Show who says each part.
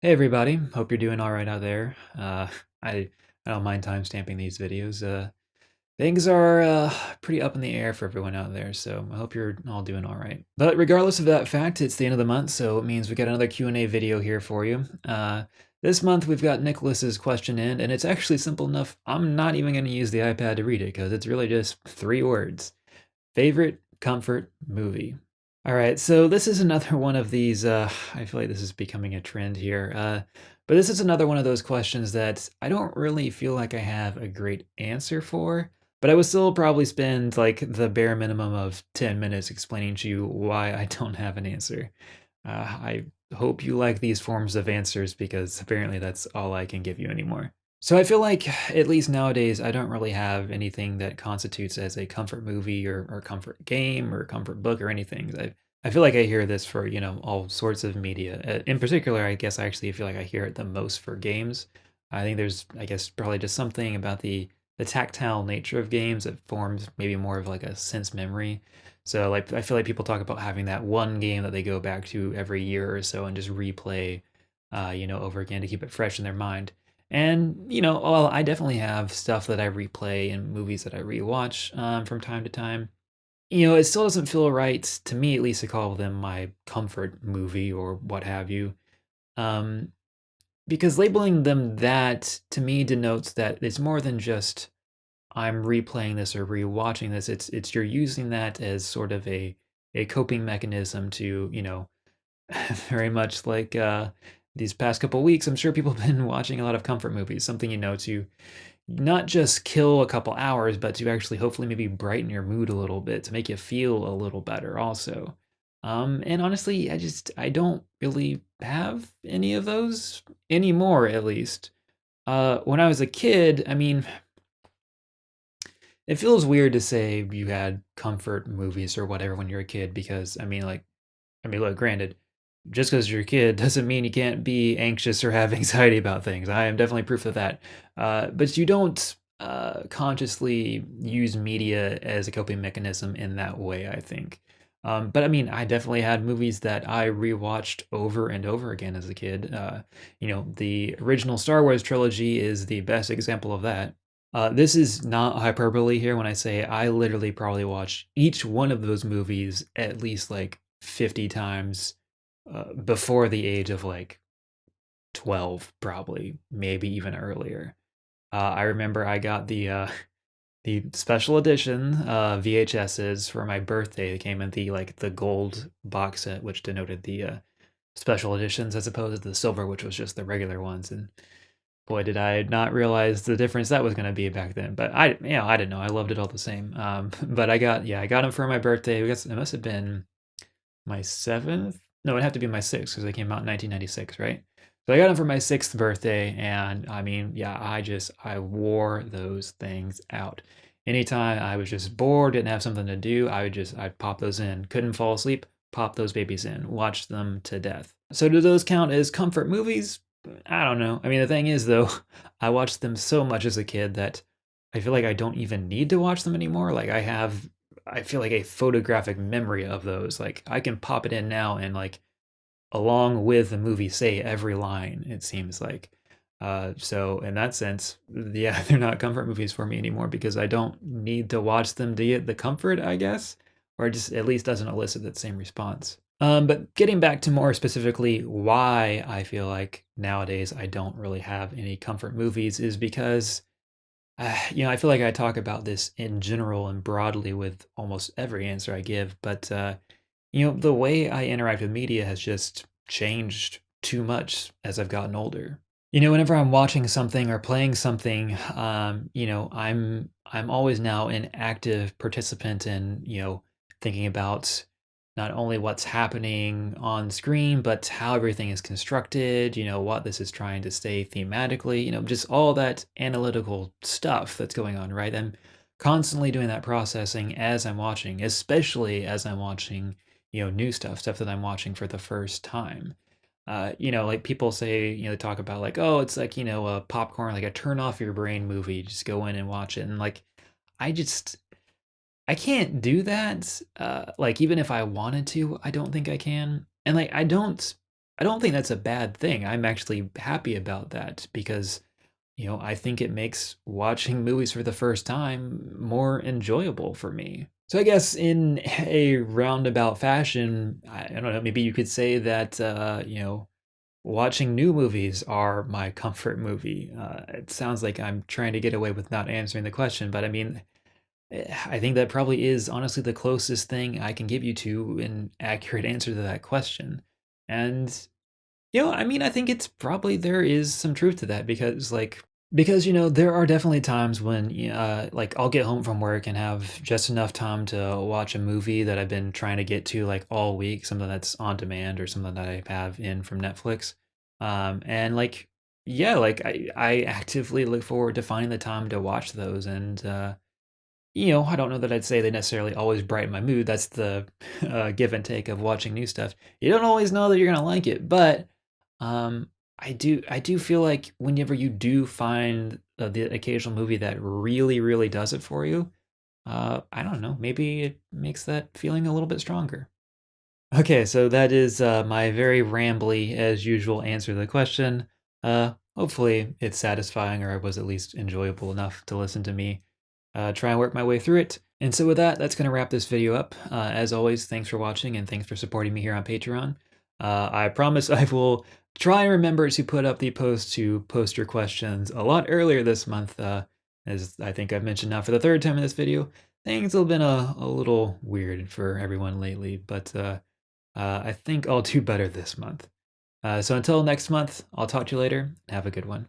Speaker 1: Hey everybody, hope you're doing all right out there. I I don't mind timestamping these videos. Things are pretty up in the air for everyone out there, so I hope you're all doing all right. But regardless of that fact, it's the end of the month, so it means we got another Q&A video here for you. This month we've got Nicholas's question in, and it's actually simple enough. I'm not even going to use the iPad to read it because it's really just 3 words. Favorite comfort movie. All right, so this is another one of these. I feel like this is becoming a trend here. But this is another one of those questions that I don't really feel like I have a great answer for. But I would still probably spend like the bare minimum of 10 minutes explaining to you why I don't have an answer. I hope you like these forms of answers because apparently that's all I can give you anymore. So I feel like, at least nowadays, I don't really have anything that constitutes as a comfort movie or comfort game or comfort book or anything. I feel like I hear this for, all sorts of media. In particular, I guess I actually feel like I hear it the most for games. I think there's, I guess, probably just something about the tactile nature of games that forms maybe more of like a sense memory. So like I feel like people talk about having that one game that they go back to every year or so and just replay, over again to keep it fresh in their mind. And, well, I definitely have stuff that I replay and movies that I rewatch from time to time. It still doesn't feel right to me, at least, to call them my comfort movie or what have you. Um, because labeling them that to me denotes that it's more than just I'm replaying this or rewatching this. It's you're using that as sort of a coping mechanism to, very much like these past couple weeks, I'm sure people have been watching a lot of comfort movies, something to not just kill a couple hours, but to actually hopefully maybe brighten your mood a little bit to make you feel a little better also. And honestly, I don't really have any of those anymore, at least. When I was a kid, I mean, it feels weird to say you had comfort movies or whatever when you're a kid because look, granted, just because you're a kid doesn't mean you can't be anxious or have anxiety about things. I am definitely proof of that. But you don't consciously use media as a coping mechanism in that way, I think. But I mean, I definitely had movies that I rewatched over and over again as a kid. The original Star Wars trilogy is the best example of that. This is not hyperbole here when I say I literally probably watched each one of those movies at least like 50 times before the age of like 12, probably, maybe even earlier. I remember I got the special edition VHSs for my birthday. They came in the gold box set, which denoted the special editions as opposed to the silver, which was just the regular ones. And boy, did I not realize the difference that was going to be back then. But I didn't know. I loved it all the same. But I got them for my birthday. I guess it must have been my seventh. No, it'd have to be my sixth because they came out in 1996, right? So I got them for my sixth birthday, and I mean, yeah, I wore those things out. Anytime I was just bored, didn't have something to do, I'd pop those in. Couldn't fall asleep, pop those babies in, watch them to death. So do those count as comfort movies? I don't know. I mean, the thing is though, I watched them so much as a kid that I feel like I don't even need to watch them anymore. I feel like a photographic memory of those. Like I can pop it in now and like along with the movie say every line, it seems like. So in that sense, yeah, they're not comfort movies for me anymore because I don't need to watch them to get the comfort, I guess, or it just at least doesn't elicit that same response. But getting back to more specifically why I feel like nowadays I don't really have any comfort movies is because I feel like I talk about this in general and broadly with almost every answer I give, but the way I interact with media has just changed too much as I've gotten older. Whenever I'm watching something or playing something, I'm always now an active participant in, thinking about not only what's happening on screen, but how everything is constructed, what this is trying to say thematically, just all that analytical stuff that's going on, right? I'm constantly doing that processing as I'm watching, especially as I'm watching, new stuff that I'm watching for the first time. Like people say, they talk about like, oh, it's like, a popcorn, like a turn off your brain movie. Just go in and watch it. And like, I just, I can't do that. Like, even if I wanted to, I don't think I can. And like, I don't. I don't think that's a bad thing. I'm actually happy about that because, I think it makes watching movies for the first time more enjoyable for me. So I guess in a roundabout fashion, I don't know, maybe you could say that, watching new movies are my comfort movie. It sounds like I'm trying to get away with not answering the question, but I mean, I think that probably is honestly the closest thing I can give you to an accurate answer to that question. And I mean, I think it's probably there is some truth to that because there are definitely times when like I'll get home from work and have just enough time to watch a movie that I've been trying to get to like all week, something that's on demand or something that I have in from Netflix. And like yeah, like I actively look forward to finding the time to watch those and I don't know that I'd say they necessarily always brighten my mood. That's the give and take of watching new stuff. You don't always know that you're gonna like it, but um, I do feel like whenever you do find the occasional movie that really, really does it for you, I don't know, maybe it makes that feeling a little bit stronger. Okay, so that is my very rambly, as usual, answer to the question. Hopefully it's satisfying or it was at least enjoyable enough to listen to me try and work my way through it. And so with that, that's going to wrap this video up. As always, thanks for watching and thanks for supporting me here on Patreon. I promise I will try and remember to put up the post to post your questions a lot earlier this month, as I think I've mentioned now for the third time in this video. Things have been a little weird for everyone lately, but I think I'll do better this month. So until next month, I'll talk to you later. Have a good one.